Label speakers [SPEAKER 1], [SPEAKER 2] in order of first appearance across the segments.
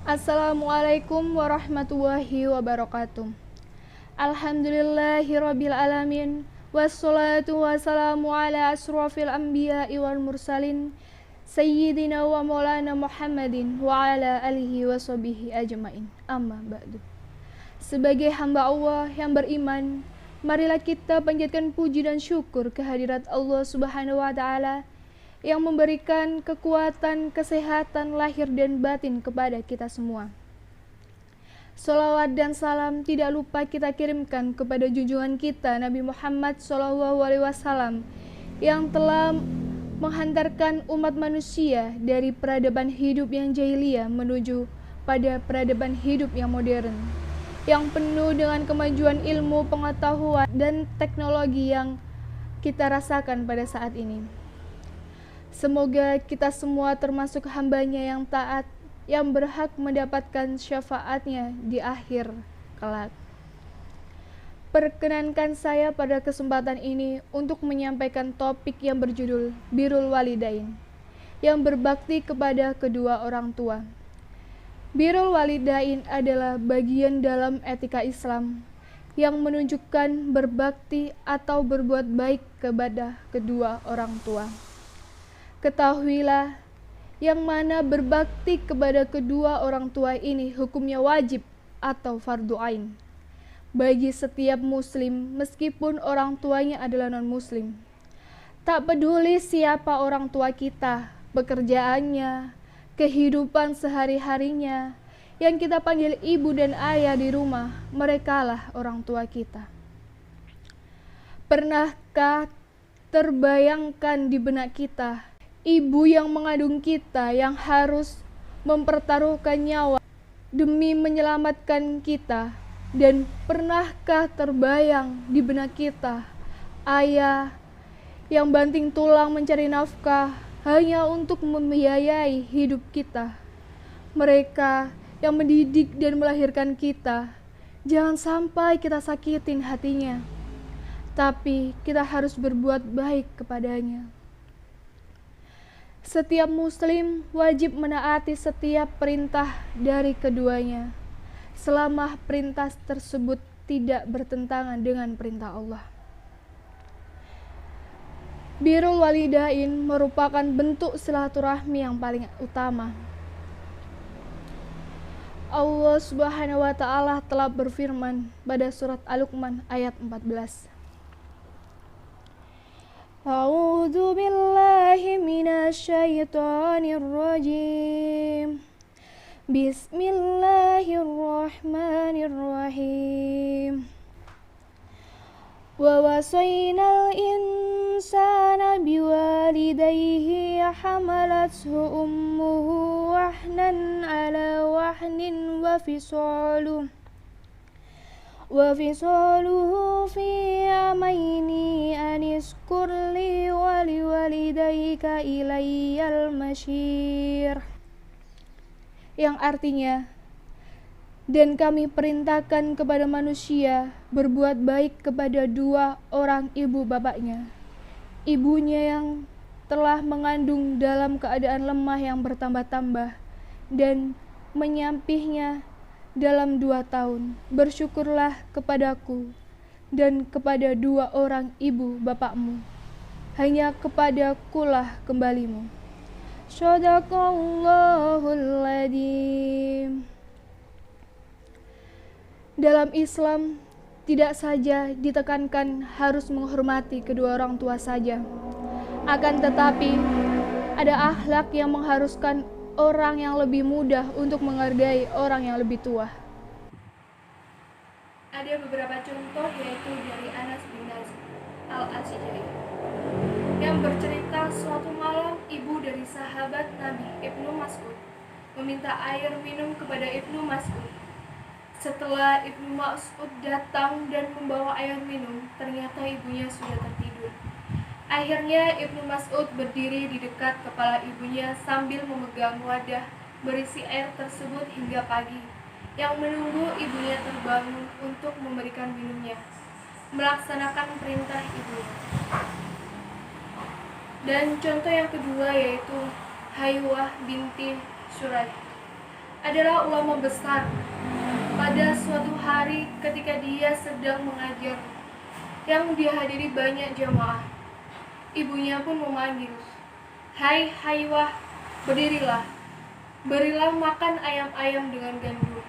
[SPEAKER 1] Assalamualaikum warahmatullahi wabarakatuh. Alhamdulillahirabbil alamin. Wassalatu wassalamu ala asrofil anbiya'i wal mursalin Sayyidina wa maulana Muhammadin wa ala alihi wa sahbihi ajmain. Amma ba'du. Sebagai hamba Allah yang beriman, marilah kita panjatkan puji dan syukur kehadirat Allah Subhanahu wa taala yang memberikan kekuatan, kesehatan lahir dan batin kepada kita semua. Salawat dan salam tidak lupa kita kirimkan kepada junjungan kita Nabi Muhammad SAW yang telah menghantarkan umat manusia dari peradaban hidup yang jahiliyah menuju pada peradaban hidup yang modern, yang penuh dengan kemajuan ilmu, pengetahuan, dan teknologi yang kita rasakan pada saat ini. Semoga kita semua termasuk hambanya yang taat, yang berhak mendapatkan syafaatnya di akhir kelak. Perkenankan saya pada kesempatan ini untuk menyampaikan topik yang berjudul Birrul Walidain, yang berbakti kepada kedua orang tua. Birrul Walidain adalah bagian dalam etika Islam yang menunjukkan berbakti atau berbuat baik kepada kedua orang tua. Ketahuilah, yang mana berbakti kepada kedua orang tua ini hukumnya wajib atau fardu ain bagi setiap muslim meskipun orang tuanya adalah non-muslim. Tak peduli siapa orang tua kita, pekerjaannya, kehidupan sehari-harinya, yang kita panggil ibu dan ayah di rumah, merekalah orang tua kita. Pernahkah terbayangkan di benak kita ibu yang mengandung kita yang harus mempertaruhkan nyawa demi menyelamatkan kita? Dan pernahkah terbayang di benak kita ayah yang banting tulang mencari nafkah hanya untuk membiayai hidup kita? Mereka yang mendidik dan melahirkan kita, jangan sampai kita sakitin hatinya, tapi kita harus berbuat baik kepadanya. Setiap muslim wajib menaati setiap perintah dari keduanya, selama perintah tersebut tidak bertentangan dengan perintah Allah. Birrul Walidain merupakan bentuk silaturahmi yang paling utama. Allah Subhanahu wa taala telah berfirman pada surat Al-Luqman ayat 14. A'udzu billahi minasyaitonir rajim. Bismillahirrahmanirrahim. Wa wasaynal insana biwalidayhi hamalathu ummuhu wahnan ala wahnin wa fisaluhu fi amaini anishkur li wa liwalidayka ilayyal masyir, yang artinya, dan kami perintahkan kepada manusia berbuat baik kepada dua orang ibu bapaknya, ibunya yang telah mengandung dalam keadaan lemah yang bertambah-tambah dan menyampihnya dalam 2 tahun. Bersyukurlah kepadaku dan kepada dua orang ibu bapakmu, hanya kepadakulah kembalimu. Shadaqallahul adzim. Dalam Islam tidak saja ditekankan harus menghormati kedua orang tua saja, akan tetapi ada akhlak yang mengharuskan orang yang lebih muda untuk menghargai orang yang lebih tua. Ada beberapa contoh, yaitu dari Anas bin Al-Ash'ari yang bercerita suatu malam ibu dari sahabat Nabi Ibnu Mas'ud meminta air minum kepada Ibnu Mas'ud. Setelah Ibnu Mas'ud datang dan membawa air minum, ternyata ibunya sudah tertidur. Akhirnya Ibnu Mas'ud berdiri di dekat kepala ibunya sambil memegang wadah berisi air tersebut hingga pagi, yang menunggu ibunya terbangun untuk memberikan minumnya, melaksanakan perintah ibunya. Dan contoh yang kedua yaitu Haywah binti Syuraih. adalah ulama besar. Pada suatu hari ketika dia sedang mengajar yang dihadiri banyak jamaah, ibunya pun memanggil, "Hai Haywah, berdirilah, berilah makan ayam-ayam dengan gandum."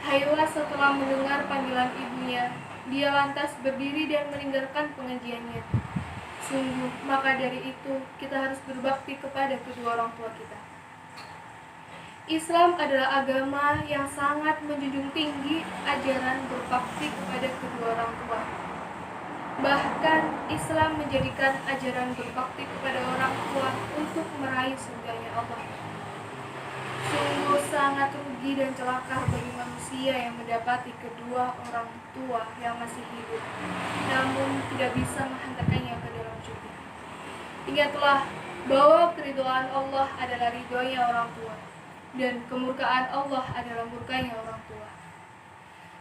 [SPEAKER 1] Haywah setelah mendengar panggilan ibunya, dia lantas berdiri dan meninggalkan pengajiannya. Sungguh, maka dari itu kita harus berbakti kepada kedua orang tua kita. Islam adalah agama yang sangat menjunjung tinggi ajaran berbakti kepada kedua orang tua. Bahkan Islam menjadikan ajaran berbakti kepada orang tua untuk meraih surganya Allah. Sungguh sangat rugi dan celaka bagi manusia yang mendapati kedua orang tua yang masih hidup, namun tidak bisa menghantarkannya ke dalam surga. Ingatlah bahwa keridhaan Allah adalah ridhonya orang tua, dan kemurkaan Allah adalah murkanya orang tua.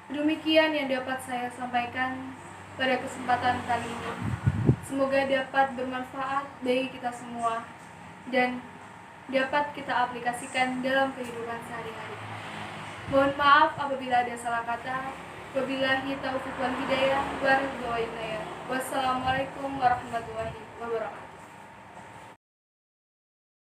[SPEAKER 1] Demikian yang dapat saya sampaikan pada kesempatan kali ini. Semoga dapat bermanfaat bagi kita semua dan dapat kita aplikasikan dalam kehidupan sehari-hari. Mohon maaf apabila ada salah kata. Wabillahi taufiq wal hidayah. Wassalamualaikum warahmatullahi wabarakatuh.